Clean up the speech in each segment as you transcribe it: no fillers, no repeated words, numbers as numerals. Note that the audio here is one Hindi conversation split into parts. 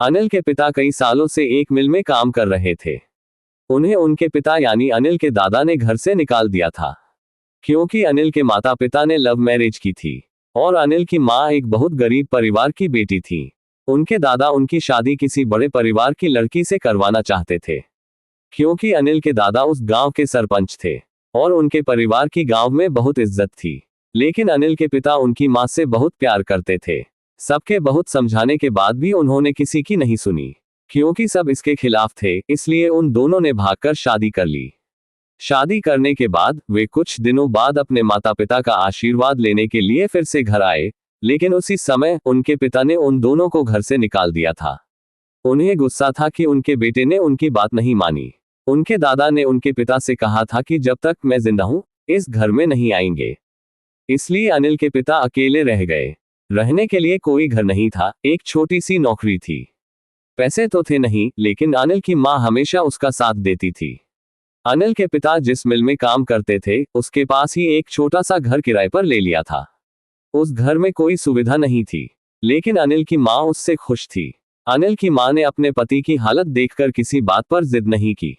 अनिल के पिता कई सालों से एक मिल में काम कर रहे थे। उन्हें उनके पिता यानी अनिल के दादा ने घर से निकाल दिया था, क्योंकि अनिल के माता पिता ने लव मैरिज की थी और अनिल की माँ एक बहुत गरीब परिवार की बेटी थी। उनके दादा उनकी शादी किसी बड़े परिवार की लड़की से करवाना चाहते थे, क्योंकि अनिल के दादा उस गांव के सरपंच थे और उनके परिवार की गांव में बहुत इज्जत थी। लेकिन अनिल के पिता उनकी मां से बहुत प्यार करते थे। सबके बहुत समझाने के बाद भी उन्होंने किसी की नहीं सुनी, क्योंकि सब इसके खिलाफ थे। इसलिए उन दोनों ने भागकर शादी कर ली। शादी करने के बाद वे कुछ दिनों बाद अपने माता पिता का आशीर्वाद लेने के लिए फिर से घर आए, लेकिन उसी समय उनके पिता ने उन दोनों को घर से निकाल दिया था। उन्हें गुस्सा था कि उनके बेटे ने उनकी बात नहीं मानी। उनके दादा ने उनके पिता से कहा था कि जब तक मैं जिंदा हूं, इस घर में नहीं आएंगे। इसलिए अनिल के पिता अकेले रह गए। रहने के लिए कोई घर नहीं था, एक छोटी सी नौकरी थी। पैसे तो थे नहीं, लेकिन अनिल की मां हमेशा उसका साथ देती थी। अनिल के पिता जिस मिल में काम करते थे, उसके पास ही एक छोटा सा घर किराए पर ले लिया था। उस घर में कोई सुविधा नहीं थी, लेकिन अनिल की मां उससे खुश थी। अनिल की मां ने अपने पति की हालत देखकर किसी बात पर जिद नहीं की।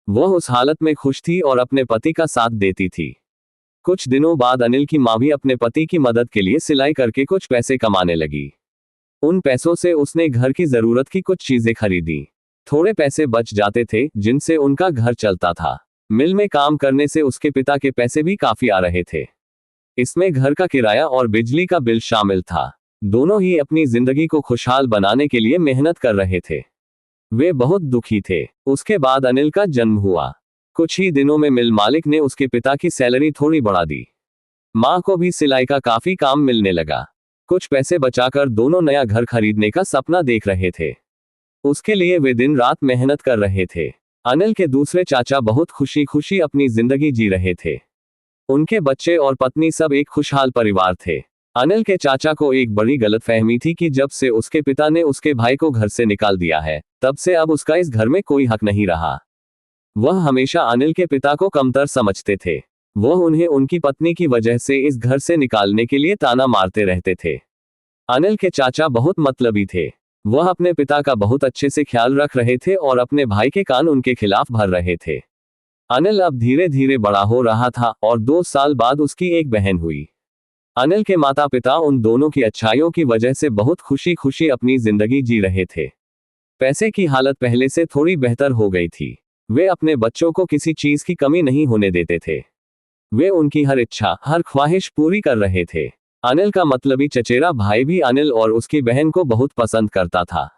वह उस हालत में खुश थी और अपने पति का साथ देती थी। कुछ दिनों बाद अनिल की मां भी अपने पति की मदद के लिए सिलाई करके कुछ पैसे कमाने लगी। उन पैसों से उसने घर की जरूरत की कुछ चीजें खरीदी। थोड़े पैसे बच जाते थे, जिनसे उनका घर चलता था। मिल में काम करने से उसके पिता के पैसे भी काफी आ रहे थे। इसमें घर का किराया और बिजली का बिल शामिल था। दोनों ही अपनी जिंदगी को खुशहाल बनाने के लिए मेहनत कर रहे थे। वे बहुत दुखी थे। उसके बाद अनिल का जन्म हुआ। कुछ ही दिनों में मिल मालिक ने उसके पिता की सैलरी थोड़ी बढ़ा दी। मां को भी सिलाई का काफी काम मिलने लगा। कुछ पैसे बचाकर दोनों नया घर खरीदने का सपना देख रहे थे। उसके लिए वे दिन रात मेहनत कर रहे थे। अनिल के दूसरे चाचा बहुत खुशी खुशी अपनी जिंदगी जी रहे थे। उनके बच्चे और पत्नी सब एक खुशहाल परिवार थे। अनिल के चाचा को एक बड़ी गलतफहमी थी कि जब से उसके पिता ने उसके भाई को घर से निकाल दिया है, तब से अब उसका इस घर में कोई हक नहीं रहा। वह हमेशा अनिल के पिता को कमतर समझते थे। वह उन्हें उनकी पत्नी की वजह से इस घर से निकालने के लिए ताना मारते रहते थे। अनिल के चाचा बहुत मतलबी थे। वह अपने पिता का बहुत अच्छे से ख्याल रख रहे थे और अपने भाई के कान उनके खिलाफ भर रहे थे। अनिल अब धीरे धीरे बड़ा हो रहा था और 2 साल बाद उसकी एक बहन हुई। अनिल के माता पिता उन दोनों की अच्छाइयों की वजह से बहुत खुशी खुशी अपनी जिंदगी जी रहे थे। पैसे की हालत पहले से थोड़ी बेहतर हो गई थी। वे अपने बच्चों को किसी चीज की कमी नहीं होने देते थे। वे उनकी हर इच्छा, हर ख्वाहिश पूरी कर रहे थे। अनिल का मतलबी चचेरा भाई भी अनिल और उसकी बहन को बहुत पसंद करता था।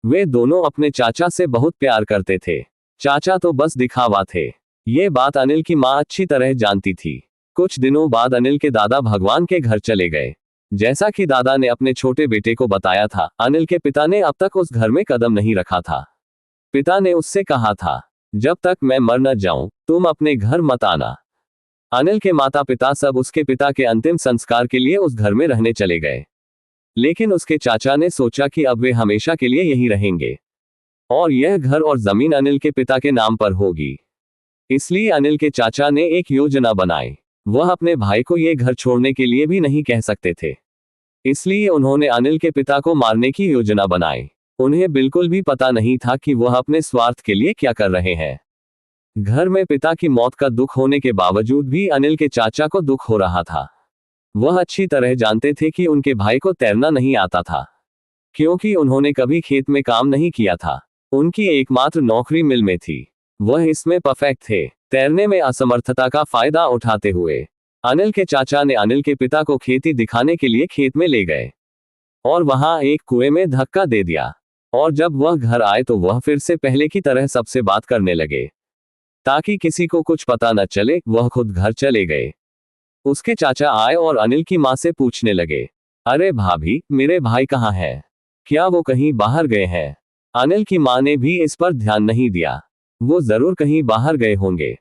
वे दोनों अपने चाचा से बहुत प्यार करते थे। चाचा तो बस दिखावा थे। ये बात अनिल की मां अच्छी तरह जानती थी। कुछ दिनों बाद अनिल के दादा भगवान के घर चले गए। जैसा कि दादा ने अपने छोटे बेटे को बताया था, अनिल के पिता ने अब तक उस घर में कदम नहीं रखा था। पिता ने उससे कहा था, जब तक मैं मर न जाऊं, तुम अपने घर मत आना। अनिल के माता पिता सब उसके पिता के अंतिम संस्कार के लिए उस घर में रहने चले गए। लेकिन उसके चाचा ने सोचा कि अब वे हमेशा के लिए यहीं रहेंगे और यह घर और जमीन अनिल के पिता के नाम पर होगी। इसलिए अनिल के चाचा ने एक योजना बनाई। वह अपने भाई को यह घर छोड़ने के लिए भी नहीं कह सकते थे। इसलिए उन्होंने अनिल के पिता को मारने की योजना बनाई। उन्हें बिल्कुल भी पता नहीं था कि वह अपने स्वार्थ के लिए क्या कर रहे हैं। घर में पिता की मौत का दुख होने के बावजूद भी अनिल के चाचा को दुख हो रहा था। वह अच्छी तरह जानते थे कि उनके भाई को तैरना नहीं आता था, क्योंकि उन्होंने कभी खेत में काम नहीं किया था। उनकी एकमात्र नौकरी मिल में थी। वह इसमें परफेक्ट थे। तैरने में असमर्थता का फायदा उठाते हुए अनिल के चाचा ने अनिल के पिता को खेती दिखाने के लिए खेत में ले गए और वहां एक कुएं में धक्का दे दिया। और जब वह घर आए तो वह फिर से पहले की तरह सबसे बात करने लगे। ताकि किसी को कुछ पता न चले, वह खुद घर चले गए। उसके चाचा आए और अनिल की मां से पूछने लगे, अरे भाभी, मेरे भाई कहाँ है? क्या वो कहीं बाहर गए हैं? अनिल की मां ने भी इस पर ध्यान नहीं दिया। वो जरूर कहीं बाहर गए होंगे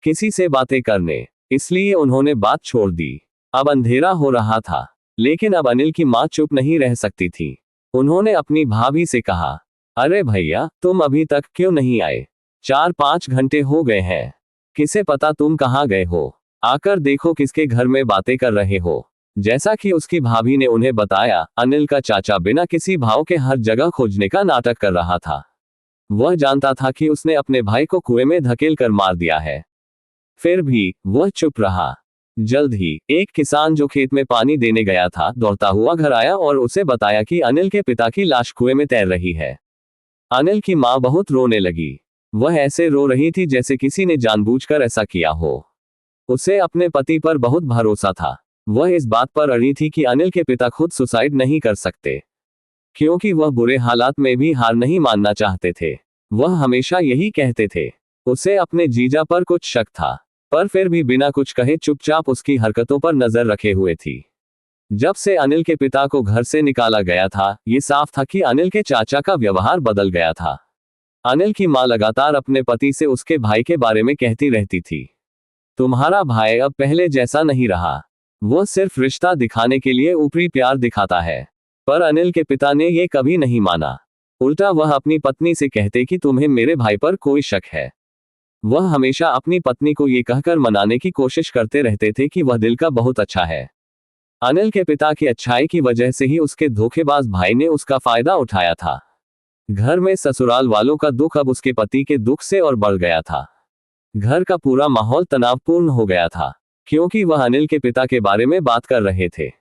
किसी से बातें करने। इसलिए उन्होंने बात छोड़ दी। अब अंधेरा हो रहा था, लेकिन अब अनिल की मां चुप नहीं रह सकती थी। उन्होंने अपनी भाभी से कहा, अरे भैया, तुम अभी तक क्यों नहीं आए? 4-5 घंटे हो गए हैं। किसे पता तुम कहाँ गए हो? आकर देखो किसके घर में बातें कर रहे हो। जैसा कि उसकी भाभी ने उन्हें बताया, अनिल का चाचा बिना किसी भाव के हर जगह खोजने का नाटक कर रहा था। वह जानता था कि उसने अपने भाई को कुएं में धकेल कर मार दिया है, फिर भी वह चुप रहा। जल्द ही एक किसान जो खेत में पानी देने गया था दौड़ता हुआ घर आया और उसे बताया कि अनिल के पिता की लाश कुएं में तैर रही है। अनिल की मां बहुत रोने लगी। वह ऐसे रो रही थी जैसे किसी ने जानबूझकर ऐसा किया हो। उसे अपने पति पर बहुत भरोसा था। वह इस बात पर अड़ी थी कि अनिल के पिता खुद सुसाइड नहीं कर सकते, क्योंकि वह बुरे हालात में भी हार नहीं मानना चाहते थे। वह हमेशा यही कहते थे। उसे अपने जीजा पर कुछ शक था, पर फिर भी बिना कुछ कहे चुपचाप उसकी हरकतों पर नजर रखे हुए थी। जब से अनिल के पिता को घर से निकाला गया था, ये साफ था कि अनिल के चाचा का व्यवहार बदल गया था। अनिल की मां लगातार अपने पति से उसके भाई के बारे में कहती रहती थी, तुम्हारा भाई अब पहले जैसा नहीं रहा, वह सिर्फ रिश्ता दिखाने के लिए ऊपरी प्यार दिखाता है। पर अनिल के पिता ने यह कभी नहीं माना। उल्टा वह अपनी पत्नी से कहते कि तुम्हें मेरे भाई पर कोई शक है। वह हमेशा अपनी पत्नी को ये कहकर मनाने की कोशिश करते रहते थे कि वह दिल का बहुत अच्छा है। अनिल के पिता की अच्छाई की वजह से ही उसके धोखेबाज भाई ने उसका फायदा उठाया था। घर में ससुराल वालों का दुख अब उसके पति के दुख से और बढ़ गया था। घर का पूरा माहौल तनावपूर्ण हो गया था, क्योंकि वह अनिल के पिता के बारे में बात कर रहे थे।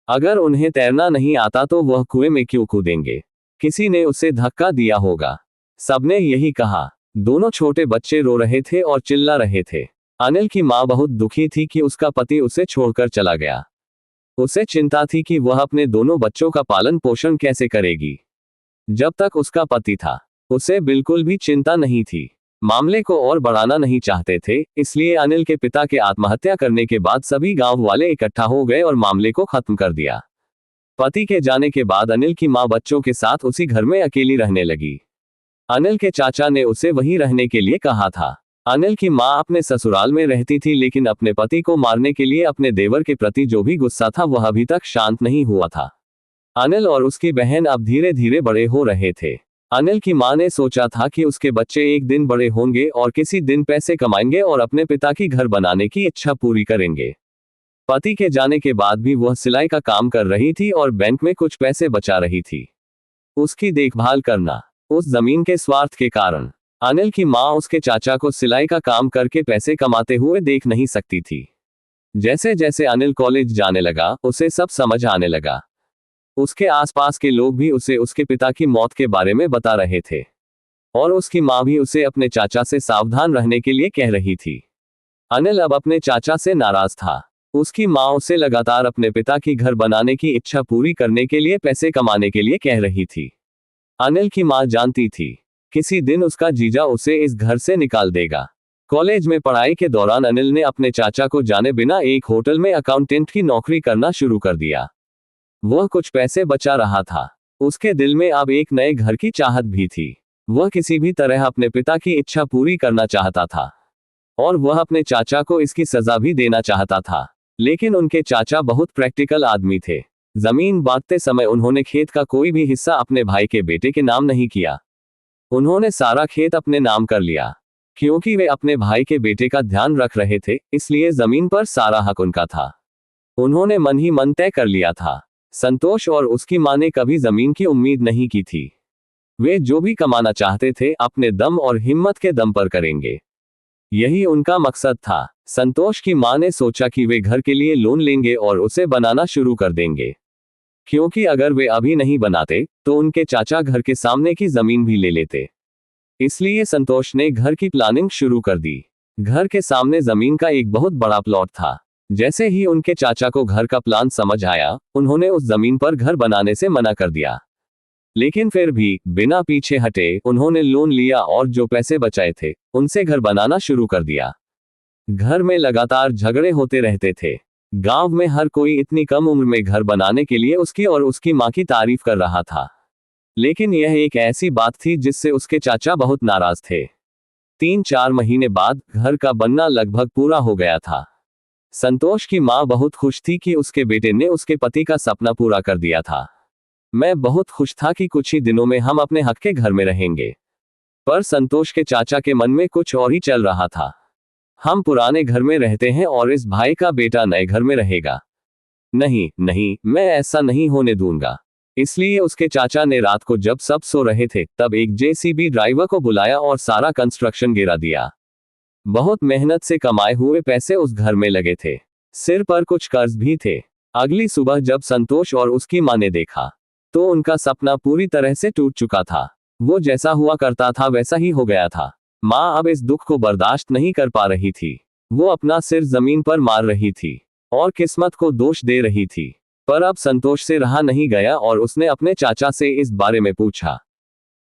अगर उन्हें तैरना नहीं आता तो वह कुएं में क्यों कूदेंगे? किसी ने उसे धक्का दिया होगा। सबने यही कहा। दोनों छोटे बच्चे रो रहे थे और चिल्ला रहे थे। अनिल की मां बहुत दुखी थी कि उसका पति उसे छोड़कर चला गया। उसे चिंता थी कि वह अपने दोनों बच्चों का पालन पोषण कैसे करेगी। जब तक उसका पति था, उसे बिल्कुल भी चिंता नहीं थी। मामले को और बढ़ाना नहीं चाहते थे, इसलिए अनिल के पिता के आत्महत्या करने के बाद सभी गांव वाले इकट्ठा हो गए और मामले को खत्म कर दिया। पति के जाने के बाद अनिल की मां बच्चों के साथ उसी घर में अकेली रहने लगी। अनिल के चाचा ने उसे वहीं रहने के लिए कहा था। अनिल की मां अपने ससुराल में रहती थी, लेकिन अपने पति को मारने के लिए अपने देवर के प्रति जो भी गुस्सा था वह अभी तक शांत नहीं हुआ था। अनिल और उसकी बहन अब धीरे धीरे बड़े हो रहे थे। अनिल की मां ने सोचा था कि उसके बच्चे एक दिन बड़े होंगे और किसी दिन पैसे कमाएंगे और अपने पिता की घर बनाने की इच्छा पूरी करेंगे। पति के जाने के बाद भी वह सिलाई का काम कर रही थी और बैंक में कुछ पैसे बचा रही थी। उसकी देखभाल करना, उस जमीन के स्वार्थ के कारण अनिल की मां उसके चाचा को सिलाई का काम करके पैसे कमाते हुए देख नहीं सकती थी। जैसे जैसे अनिल कॉलेज जाने लगा, उसे सब समझ आने लगा। उसके आसपास के लोग भी उसे उसके पिता की मौत के बारे में बता रहे थे, और उसकी मां भी उसे अपने चाचा से सावधान रहने के लिए कह रही थी। अनिल अब अपने चाचा से नाराज था। उसकी मां उसे लगातार अपने पिता की घर बनाने की इच्छा पूरी करने के लिए पैसे कमाने के लिए कह रही थी। अनिल की मां जानती थी, किसी दिन उसका जीजा उसे इस घर से निकाल देगा। कॉलेज में पढ़ाई के दौरान अनिल ने अपने चाचा को जाने बिना एक होटल में अकाउंटेंट की नौकरी करना शुरू कर दिया। वह कुछ पैसे बचा रहा था। उसके दिल में अब एक नए घर की चाहत भी थी। वह किसी भी तरह अपने पिता की इच्छा पूरी करना चाहता था, और वह अपने चाचा को इसकी सजा भी देना चाहता था। लेकिन उनके चाचा बहुत प्रैक्टिकल आदमी थे। जमीन बांटते समय उन्होंने खेत का कोई भी हिस्सा अपने भाई के बेटे के नाम नहीं किया। उन्होंने सारा खेत अपने नाम कर लिया। क्योंकि वे अपने भाई के बेटे का ध्यान रख रहे थे, इसलिए जमीन पर सारा हक उनका था। उन्होंने मन ही मन तय कर लिया था। संतोष और उसकी मां ने कभी जमीन की उम्मीद नहीं की थी। वे जो भी कमाना चाहते थे अपने दम और हिम्मत के दम पर करेंगे। यही उनका मकसद था। संतोष की मां ने सोचा कि वे घर के लिए लोन लेंगे और उसे बनाना शुरू कर देंगे, क्योंकि अगर वे अभी नहीं बनाते तो उनके चाचा घर के सामने की जमीन भी ले लेते। इसलिए संतोष ने घर की प्लानिंग शुरू कर दी। घर के सामने जमीन का एक बहुत बड़ा प्लॉट था। जैसे ही उनके चाचा को घर का प्लान समझ आया, उन्होंने उस जमीन पर घर बनाने से मना कर दिया। लेकिन फिर भी बिना पीछे हटे उन्होंने लोन लिया और जो पैसे बचाए थे उनसे घर बनाना शुरू कर दिया। घर में लगातार झगड़े होते रहते थे। गांव में हर कोई इतनी कम उम्र में घर बनाने के लिए उसकी और उसकी मां की तारीफ कर रहा था। लेकिन यह एक ऐसी बात थी जिससे उसके चाचा बहुत नाराज थे। 3-4 महीने बाद घर का बनना लगभग पूरा हो गया था। संतोष की मां बहुत खुश थी कि उसके बेटे ने उसके पति का सपना पूरा कर दिया था। मैं बहुत खुश था कि कुछ ही दिनों में हम अपने हक के घर में रहेंगे। पर संतोष के चाचा के मन में कुछ और ही चल रहा था। हम पुराने घर में रहते हैं और इस भाई का बेटा नए घर में रहेगा। नहीं नहीं, मैं ऐसा नहीं होने दूंगा। इसलिए उसके चाचा ने रात को जब सब सो रहे थे तब एक जेसीबी ड्राइवर को बुलाया और सारा कंस्ट्रक्शन गिरा दिया। बहुत मेहनत से कमाए हुए पैसे उस घर में लगे थे, सिर पर कुछ कर्ज भी थे। अगली सुबह जब संतोष और उसकी मां ने देखा तो उनका सपना पूरी तरह से टूट चुका था। वो जैसा हुआ करता था वैसा ही हो गया था। मां अब इस दुख को बर्दाश्त नहीं कर पा रही थी। वो अपना सिर जमीन पर मार रही थी और किस्मत को दोष दे रही थी। पर अब संतोष से रहा नहीं गया और उसने अपने चाचा से इस बारे में पूछा।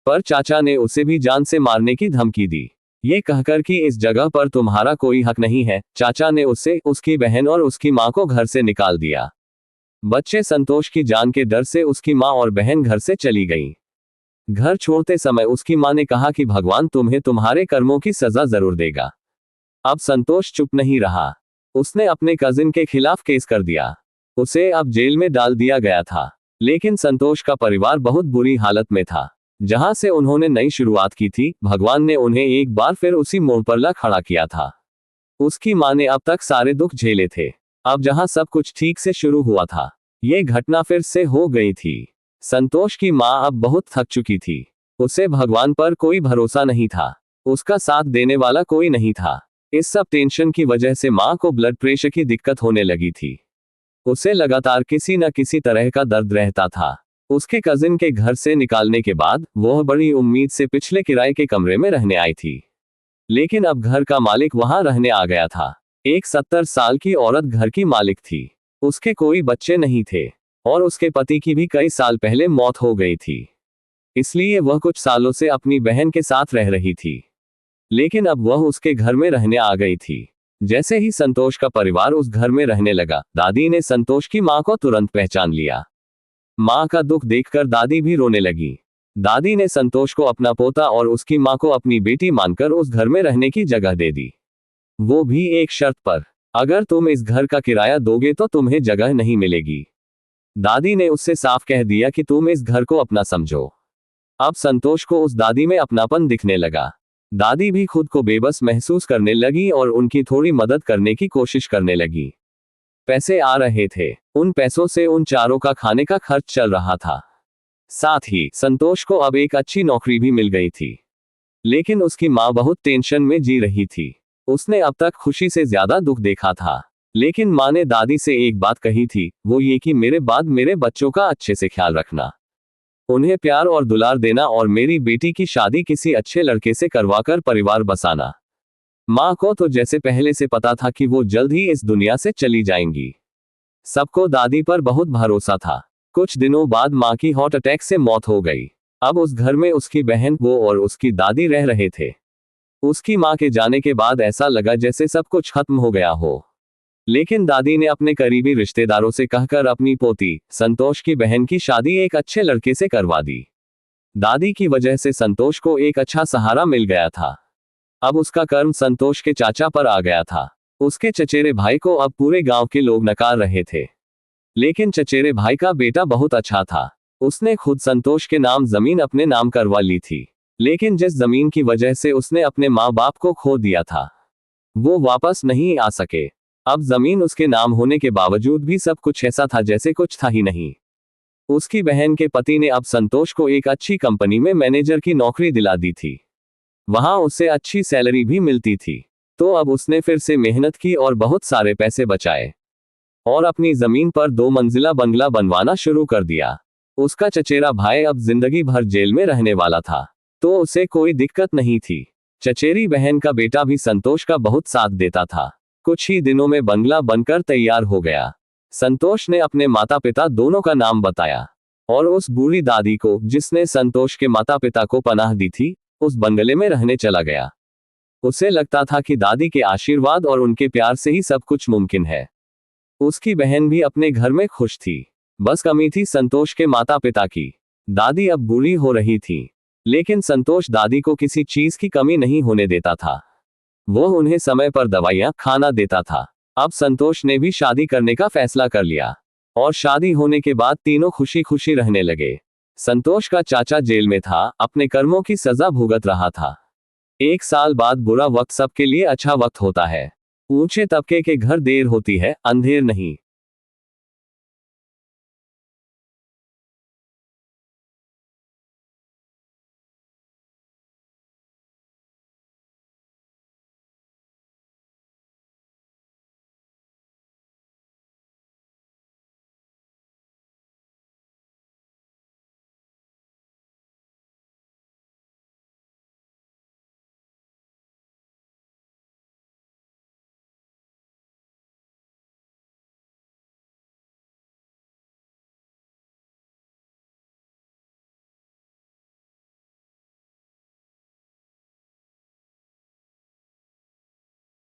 पर चाचा ने उसे भी जान से मारने की धमकी दी, ये कहकर कि इस जगह पर तुम्हारा कोई हक नहीं है। चाचा ने उसे, उसकी बहन और उसकी मां को घर से निकाल दिया। बच्चे संतोष की जान के डर से उसकी मां और बहन घर से चली गईं। घर छोड़ते समय उसकी मां ने कहा कि भगवान तुम्हें तुम्हारे कर्मों की सजा जरूर देगा। अब संतोष चुप नहीं रहा। उसने अपने कजिन के खिलाफ केस कर दिया। उसे अब जेल में डाल दिया गया था। लेकिन संतोष का परिवार बहुत बुरी हालत में था। जहां से उन्होंने नई शुरुआत की थी, भगवान ने उन्हें एक बार फिर उसी मोड़ पर ला खड़ा किया था। उसकी मां ने अब तक सारे दुख झेले थे। अब जहां सब कुछ ठीक से शुरू हुआ था, ये घटना फिर से हो गई थी। संतोष की मां अब बहुत थक चुकी थी। उसे भगवान पर कोई भरोसा नहीं था। उसका साथ देने वाला कोई नहीं था। इस सब टेंशन की वजह से मां को ब्लड प्रेशर की दिक्कत होने लगी थी। उसे लगातार किसी न किसी तरह का दर्द रहता था। उसके कजिन के घर से निकालने के बाद वह बड़ी उम्मीद से पिछले किराए के कमरे में रहने आई थी। लेकिन अब घर का मालिक वहां रहने आ गया था। एक 70 साल की औरत घर की मालिक थी। उसके कोई बच्चे नहीं थे और उसके पति की भी कई साल पहले मौत हो गई थी। इसलिए वह कुछ सालों से अपनी बहन के साथ रह रही थी। लेकिन अब वह उसके घर में रहने आ गई थी। जैसे ही संतोष का परिवार उस घर में रहने लगा, दादी ने संतोष की मां को तुरंत पहचान लिया। मां का दुख देखकर दादी भी रोने लगी। दादी ने संतोष को अपना पोता और उसकी मां को अपनी बेटी मानकर उस घर में रहने की जगह दे दी। वो भी एक शर्त पर, अगर तुम इस घर का किराया दोगे तो तुम्हें जगह नहीं मिलेगी। दादी ने उससे साफ कह दिया कि तुम इस घर को अपना समझो। अब संतोष को उस दादी में अपनापन दिखने लगा। दादी भी खुद को बेबस महसूस करने लगी और उनकी थोड़ी मदद करने की कोशिश करने लगी। पैसे आ रहे थे। उन पैसों से उन चारों का खाने का खर्च चल रहा था। साथ ही संतोष को अब एक अच्छी नौकरी भी मिल गई थी। लेकिन उसकी मां बहुत टेंशन में जी रही थी। उसने अब तक खुशी से ज्यादा दुख देखा था। लेकिन मां ने दादी से एक बात कही थी, वो ये कि मेरे बाद मेरे बच्चों का अच्छे से ख्याल रखना, उन्हें प्यार और दुलार देना और मेरी बेटी की शादी किसी अच्छे लड़के से करवाकर परिवार बसाना। मां को तो जैसे पहले से पता था कि वो जल्द ही इस दुनिया से चली जाएंगी। सबको दादी पर बहुत भरोसा था। कुछ दिनों बाद मां की हार्ट अटैक से मौत हो गई। अब उस घर में उसकी बहन, वो और उसकी दादी रह रहे थे। उसकी मां के जाने के बाद ऐसा लगा जैसे सब कुछ खत्म हो गया हो। लेकिन दादी ने अपने करीबी रिश्तेदारों से कहकर अपनी पोती संतोष की बहन की शादी एक अच्छे लड़के से करवा दी। दादी की वजह से संतोष को एक अच्छा सहारा मिल गया था। अब उसका कर्म संतोष के चाचा पर आ गया था। उसके चचेरे भाई को अब पूरे गांव के लोग नकार रहे थे। लेकिन चचेरे भाई का बेटा बहुत अच्छा था। उसने खुद संतोष के नाम जमीन अपने नाम करवा ली थी। लेकिन जिस जमीन की वजह से उसने अपने माँ बाप को खो दिया था, वो वापस नहीं आ सके। अब जमीन उसके नाम होने के बावजूद भी सब कुछ ऐसा था जैसे कुछ था ही नहीं। उसकी बहन के पति ने अब संतोष को एक अच्छी कंपनी में मैनेजर की नौकरी दिला दी थी। वहां उसे अच्छी सैलरी भी मिलती थी। तो अब उसने फिर से मेहनत की और बहुत सारे पैसे बचाए और अपनी जमीन पर 2 मंजिला बंगला बनवाना शुरू कर दिया। उसका चचेरा भाई अब जिंदगी भर जेल में रहने वाला था, तो उसे कोई दिक्कत नहीं थी। चचेरी बहन का बेटा भी संतोष का बहुत साथ देता था। कुछ ही दिनों में बंगला बनकर तैयार हो गया। संतोष ने अपने माता पिता दोनों का नाम बताया और उस बूढ़ी दादी को, जिसने संतोष के माता पिता को पनाह दी थी, उस बंगले में रहने चला गया। उसे लगता था कि दादी के आशीर्वाद और उनके प्यार से ही सब कुछ मुमकिन है। उसकी बहन भी अपने घर में खुश थी। बस कमी थी संतोष के माता पिता की। दादी अब बूढ़ी हो रही थी, लेकिन संतोष दादी को किसी चीज की कमी नहीं होने देता था। वो उन्हें समय पर दवाइयां, खाना देता था। अब संतोष ने भी शादी करने का फैसला कर लिया और शादी होने के बाद तीनों खुशी खुशी रहने लगे। संतोष का चाचा जेल में था, अपने कर्मों की सजा भुगत रहा था। 1 साल बाद बुरा वक्त सबके लिए अच्छा वक्त होता है। ऊंचे तबके के घर देर होती है, अंधेर नहीं।